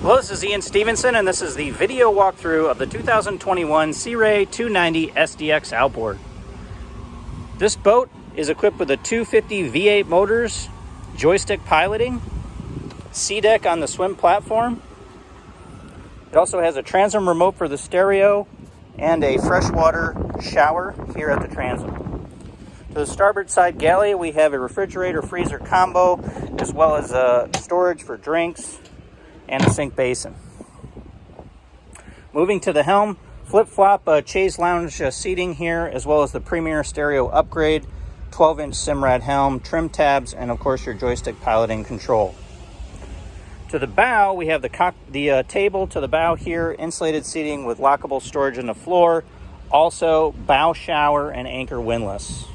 Hello, this is Ian Stevenson, and this is the video walkthrough of the 2021 Sea Ray 290 SDX Outboard. This boat is equipped with a 250 V8 motors, joystick piloting, sea deck on the swim platform. It also has a transom remote for the stereo and a freshwater shower here at the transom. To the starboard side galley, we have a refrigerator freezer combo, as well as storage for drinks and a sink basin. Moving to the helm, flip-flop chaise lounge seating here, as well as the premier stereo upgrade, 12-inch Simrad helm, trim tabs, and of course your joystick piloting control. To the bow, we have the table to the bow here, insulated seating with lockable storage in the floor, also bow shower and anchor windlass.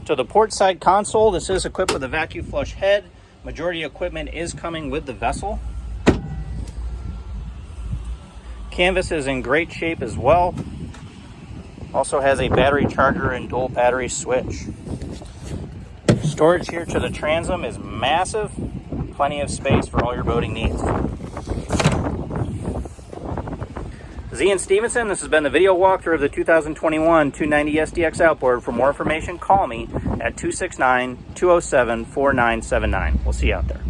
To the port side console, this is equipped with a vacuum flush head. Majority equipment is coming with the vessel. Canvas is in great shape as well. Also has a battery charger and dual battery switch. Storage here to the transom is massive. Plenty of space for all your boating needs. This is Ian Stevenson. This has been the video walkthrough of the 2021 290 SDX Outboard. For more information, call me at 269-207-4979. We'll see you out there.